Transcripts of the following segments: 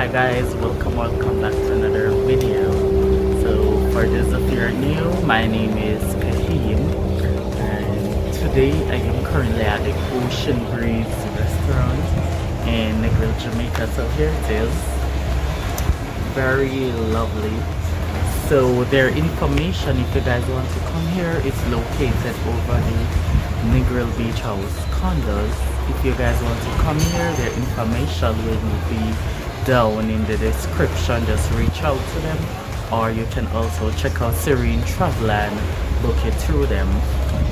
Hi guys, welcome back to another video. So for those of you who are new, my name is Kahim, and today I am currently at the Ocean Breeze restaurant in Negril, Jamaica. So here it is, very lovely. So their information, if you guys want to come here, it's located over the Negril Beach House Condos. If you guys want to come here, their information will be down in the description. Just reach out to them, or you can also check out Serene Travel and book it through them.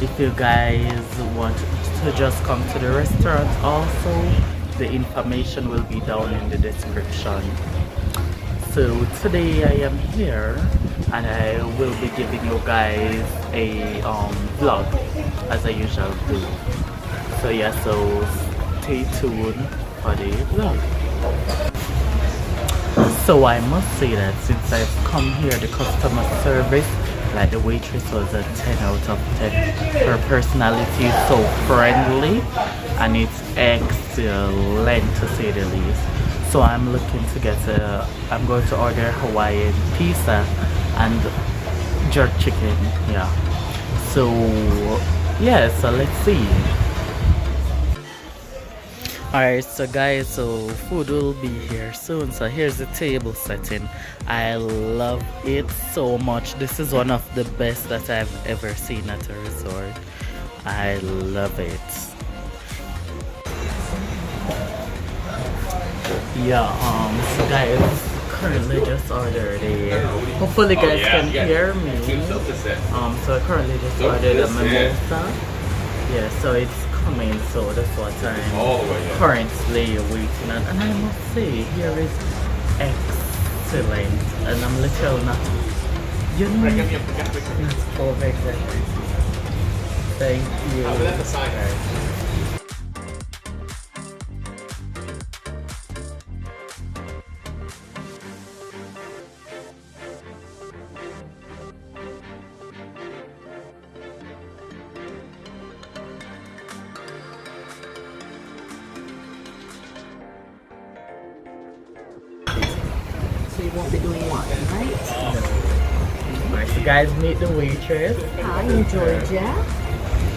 If you guys want to just come to the restaurant also, the information will be down in the description. So today I am here and I will be giving you guys a vlog as I usually do. So yeah, so stay tuned for the vlog. So I must say that since I've come here, the customer service, like the waitress, was a 10 out of 10. Her personality is so friendly and it's excellent to say the least. So I'm looking to get I'm going to order Hawaiian pizza and jerk chicken. Yeah. So yeah, so let's see. Alright, so guys, so food will be here soon. So here's the table setting. I love it so much. This is one of the best that I've ever seen at a resort. I love it. Yeah, so guys, currently just ordered a, hopefully guys can hear me. So I currently just ordered a mimosa. Yeah, so it's coming, so that's what I'm currently waiting on. And I must say, here is excellent. And I'm literally not, you know, not over exactly. Thank you. Guys. So you won't be doing one, right? Alright, so guys, meet the waitress. Hi, I'm Georgia.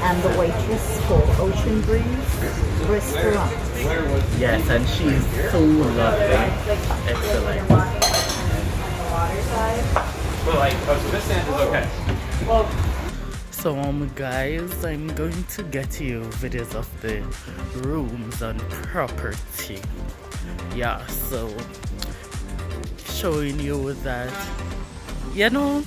I'm the waitress for Ocean Breeze Restaurant. Yes, and she's so lovely. Excellent. So this end is okay. So guys, I'm going to get you videos of the rooms and property. Yeah, so showing you that, you know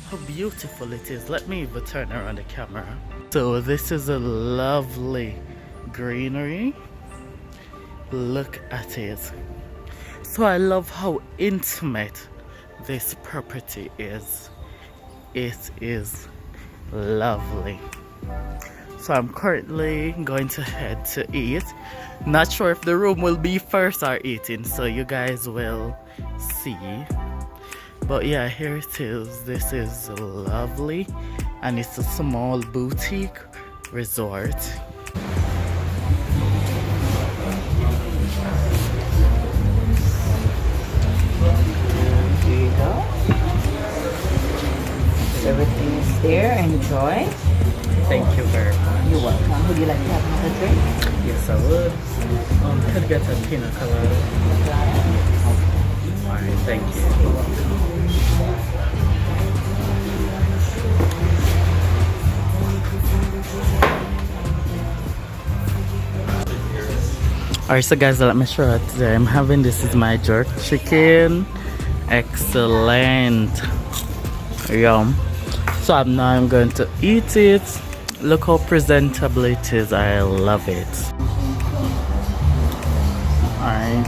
how beautiful it is. Let me even turn around the camera. So this is a lovely greenery. Look at it. So I love how intimate this property is. It is lovely. So I'm currently going to head to eat. Not sure if the room will be first or eating, so you guys will see. But yeah, here it is. This is lovely, and it's a small boutique resort. Here you go. Everything is there. Enjoy. Thank you very much. You're welcome. Would you like to have another drink? Yes, I would. Could I get a pina colada? Alright, thank you. Alright, so guys, let me show you today. I'm having, this is my jerk chicken. Excellent. Yum. So I'm going to eat it. Look how presentable it is. I love it. Alright.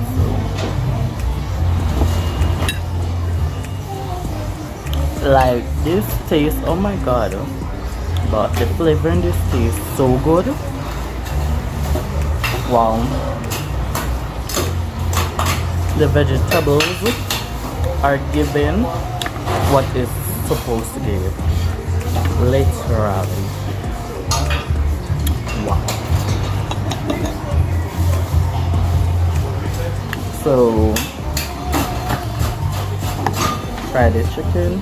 Like this tastes, oh my god. But the flavor in this tastes so good. Wow. The vegetables are given what is supposed to give. Literally. Wow. So try the chicken.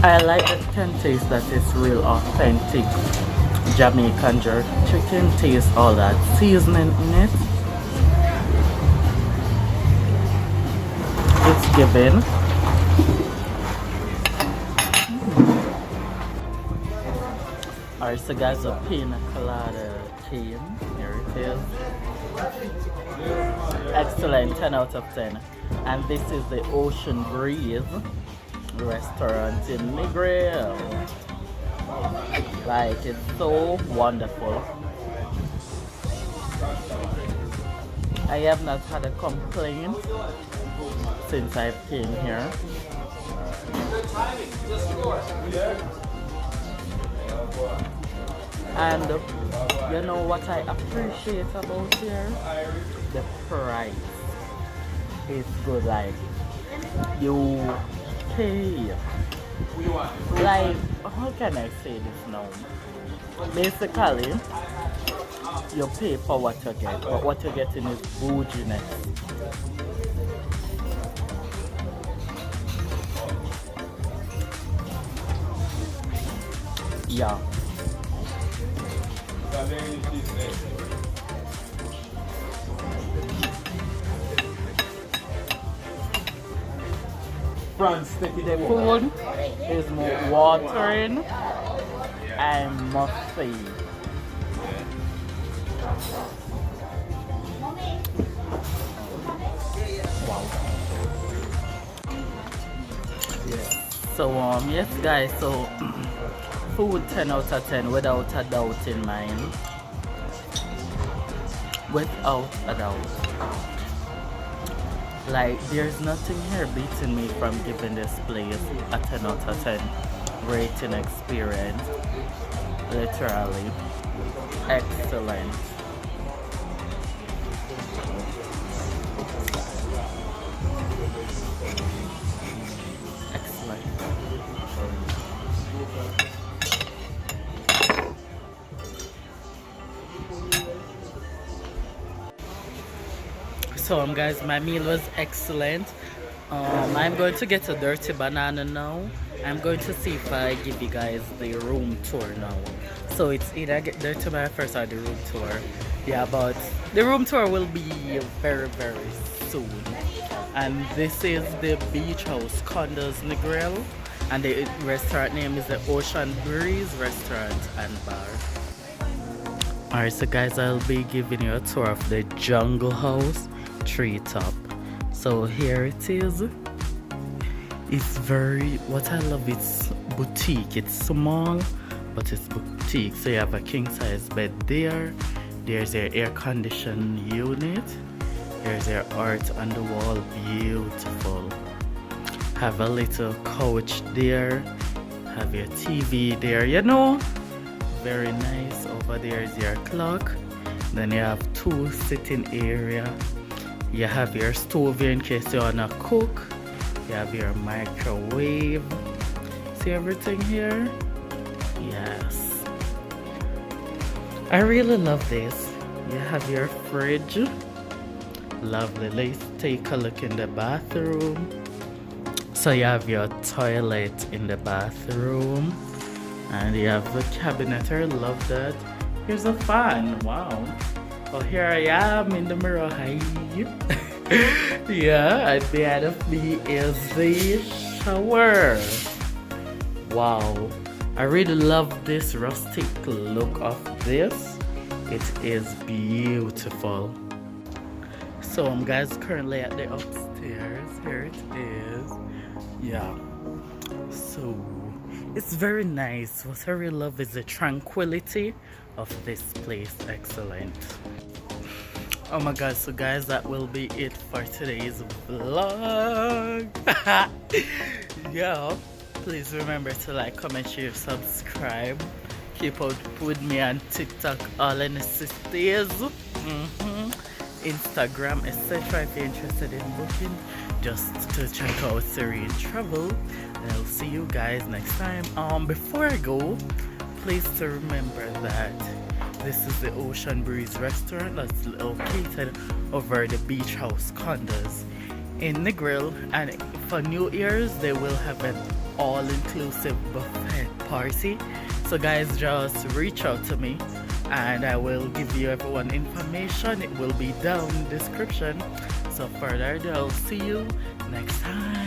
I like the can taste that it's real authentic Jamaican jerk chicken. Taste all that seasoning in it. It's given. Alright, so guys, a pina colada chain. Here it is. Excellent, 10 out of 10. And this is the Ocean Breeze restaurant in Negril. Like, it's so wonderful. I have not had a complaint since I came here. And you know what I appreciate about here? The price. It's good, like you pay. Like, how can I say this now? Basically, you pay for what you get, but what you're getting is bouginess. Yeah. The food is more watering and musty. Wow. So yes guys, so food 10 out of 10 without a doubt in mind. Without a doubt. Like, there's nothing here beating me from giving this place a 10 out of 10 rating experience. Literally excellent. Excellent. So guys, my meal was excellent. I'm going to get a dirty banana now. I'm going to see if I give you guys the room tour now. So it's either get dirty banana first or the room tour. Yeah, but the room tour will be very soon. And this is the beach house, Condos Negril, and the restaurant name is the Ocean Breeze Restaurant and Bar. Alright, so guys, I'll be giving you a tour of the Jungle House Treetop. So here it is. It's very, what I love, it's boutique. It's small, but it's boutique. So you have a king size bed there. There's your air conditioned unit. There's your art on the wall, beautiful. Have a little couch there. Have your TV there, you know. Very nice. Over there is your clock. Then you have two sitting area. You have your stove here in case you wanna cook. You have your microwave. See everything here? Yes. I really love this. You have your fridge. Lovely. Let's take a look in the bathroom. So you have your toilet in the bathroom. And you have the cabinet. I love that. Here's a fan. Wow. Oh, here I am in the mirror. Hi. Yeah, at the end of me is the shower. Wow. I really love this rustic look of this. It is beautiful. So I'm guys currently at the upstairs. Here it is. Yeah. So it's very nice. What I really love is the tranquility of this place. Excellent. Oh my god, so guys, that will be it for today's vlog. Yeah, please remember to like, comment, share, subscribe. Keep up with me on TikTok, all in the sisters, Instagram, etc. if you're interested in booking, just to check out Serene Travel. And I'll see you guys next time. Before I go, please to remember that This is the Ocean Breeze restaurant that's located over the Beach House Condos in Negril, and for New Year's they will have an all-inclusive buffet party. So guys, just reach out to me and I will give you everyone information. It will be down in the description. So further ado, I'll see you next time.